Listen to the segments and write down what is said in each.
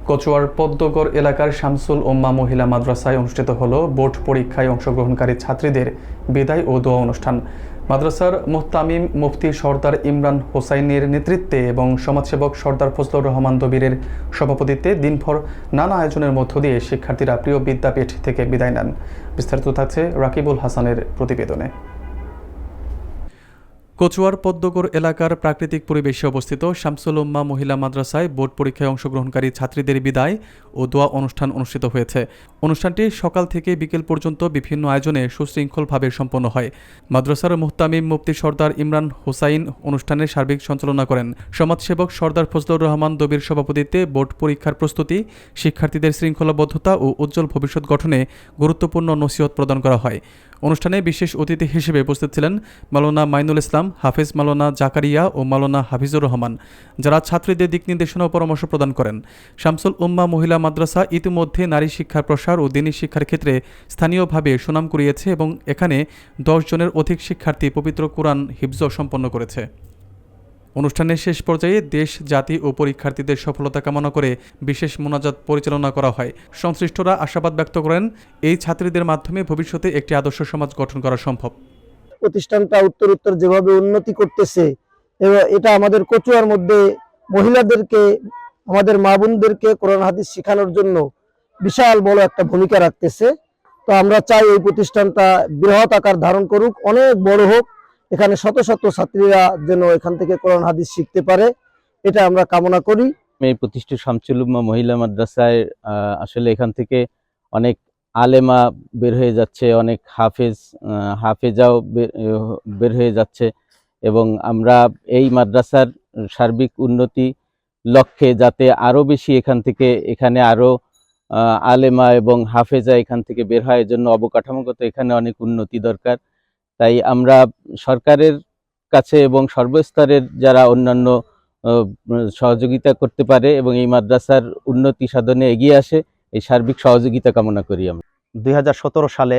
কচুয়ার পদ্মগড় এলাকার শামসুল উম্মাহ মহিলা মাদ্রাসায় অনুষ্ঠিত হল বোর্ড পরীক্ষায় অংশগ্রহণকারী ছাত্রীদের বিদায় ও দোয়া অনুষ্ঠান। মাদ্রাসার মুহতামিম মুফতি সরদার ইমরান হোসাইনের নেতৃত্বে এবং সমাজসেবক সরদার ফজলুর রহমান দবিরের সভাপতিত্বে দিনভর নানা আয়োজনের মধ্য দিয়ে শিক্ষার্থীরা প্রিয় বিদ্যাপীঠ থেকে বিদায় নেন। বিস্তারিত থাকছে রাকিবুল হাসানের প্রতিবেদনে। কচুয়ার পদ্মগড় এলাকার প্রাকৃতিক পরিবেশে অবস্থিত শামসুল উম্মাহ মহিলা মাদ্রাসায় বোর্ড পরীক্ষায় অংশগ্রহণকারী ছাত্রীদের বিদায় ও দোয়া অনুষ্ঠান অনুষ্ঠিত হয়েছে। অনুষ্ঠানটি সকাল থেকে বিকেল পর্যন্ত বিভিন্ন আয়োজনে সুশৃঙ্খলভাবে সম্পন্ন হয়। মাদ্রাসার মুহতামিম মুফতি সরদার ইমরান হোসাইন অনুষ্ঠানের সার্বিক সঞ্চালনা করেন। সমাজসেবক সরদার ফজলুর রহমান দবির সভাপতিত্বে বোর্ড পরীক্ষার প্রস্তুতি, শিক্ষার্থীদের শৃঙ্খলাবদ্ধতা ও উজ্জ্বল ভবিষ্যৎ গঠনে গুরুত্বপূর্ণ নসিহত প্রদান করা হয়। অনুষ্ঠানে বিশেষ অতিথি হিসেবে উপস্থিত ছিলেন মাওলানা মাইনুল ইসলাম, হাফেজ মাওলানা জাকারিয়া ও মাওলানা হাফিজুর রহমান, যারা ছাত্রীদের দিক নির্দেশনা ও পরামর্শ প্রদান করেন। শামসুল উম্মাহ মহিলা মাদ্রাসা ইতিমধ্যে নারী শিক্ষার প্রসার ও দ্বীনী শিক্ষার ক্ষেত্রে স্থানীয়ভাবে সুনাম কুড়িয়েছে এবং এখানে 10 জনের অধিক শিক্ষার্থী পবিত্র কোরআন হিফজ সম্পন্ন করেছে। অনুষ্ঠানের শেষ পর্যায়ে দেশ, জাতি ও পরীক্ষার্থীদের সফলতা কামনা করে বিশেষ মোনাজাত পরিচালনা করা হয়। সংশ্লিষ্টরা আশাবাদ ব্যক্ত করেন, এই ছাত্রীদের মাধ্যমে ভবিষ্যতে একটি আদর্শ সমাজ গঠন করা সম্ভব। প্রতিষ্ঠানটা উত্তর যেভাবে উন্নতি করতেছে, এটা আমাদের কচুয়ার মধ্যে মহিলাদেরকে, আমাদের মা বোনদেরকে কোরআন হাদিস শেখানোর জন্য বিশাল বড় একটা ভূমিকা রাখতেছে। তো আমরা চাই এই প্রতিষ্ঠানটা বৃহৎ আকার ধারণ করুক, অনেক বড় হোক, এখানে শত শত ছাত্রীরা যেন এখান থেকে কোরআন হাদিস শিখতে পারে, এটা আমরা কামনা করি। এই প্রতিষ্ঠিত শামসুল উম্মাহ মহিলা মাদ্রাসায় আসলে এখান থেকে অনেক আলেমা বের হয়ে যাচ্ছে, অনেক হাফেজাও বের হয়ে যাচ্ছে এবং আমরা এই মাদ্রাসার সার্বিক উন্নতি লক্ষ্যে যাতে আরো বেশি এখানে আরো আলেমা এবং হাফেজা এখান থেকে বের হয়, এর জন্য অবকাঠামোগত এখানে অনেক উন্নতি দরকার। তাই আমরা সরকারের কাছে এবং সর্বস্তরের যারা অন্যান্য সহযোগিতা করতে পারে এবং এই মাদ্রাসার উন্নতি সাধনে এগিয়ে আসে, এই সার্বিক সহযোগিতা কামনা করি। আমরা 2017 সালে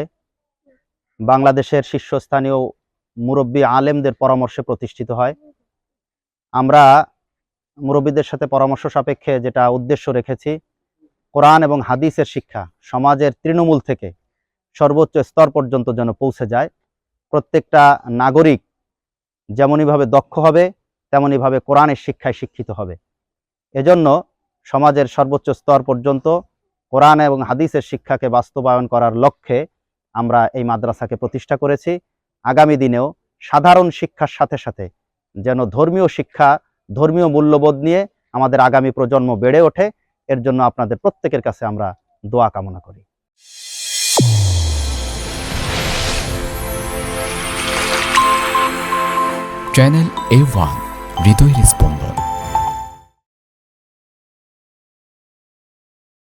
বাংলাদেশের শীর্ষস্থানীয় মুরব্বী আলেমদের পরামর্শে প্রতিষ্ঠিত হয়। আমরা মুরব্বীদের সাথে পরামর্শ সাপেক্ষে যেটা উদ্দেশ্য রেখেছি, কোরআন এবং হাদিসের শিক্ষা সমাজের তৃণমূল থেকে সর্বোচ্চ স্তর পর্যন্ত যেন পৌঁছে যায়। প্রত্যেকটা নাগরিক যেমনইভাবে দক্ষ হবে তেমনইভাবে কোরআনের শিক্ষায় শিক্ষিত হবে। এজন্য সমাজের সর্বোচ্চ স্তর পর্যন্ত কোরআন এবং হাদিসের শিক্ষাকে বাস্তবায়ন করার লক্ষ্যে আমরা এই মাদ্রাসাকে প্রতিষ্ঠা করেছি। আগামী দিনেও সাধারণ শিক্ষার সাথে সাথে যেন ধর্মীয় শিক্ষা, ধর্মীয় মূল্যবোধ নিয়ে আমাদের আগামী প্রজন্ম বেড়ে ওঠে, এর জন্য আপনাদের প্রত্যেকের কাছে আমরা দোয়া কামনা করি। চ্যানেল A1 হৃদয়ের স্পন্দন।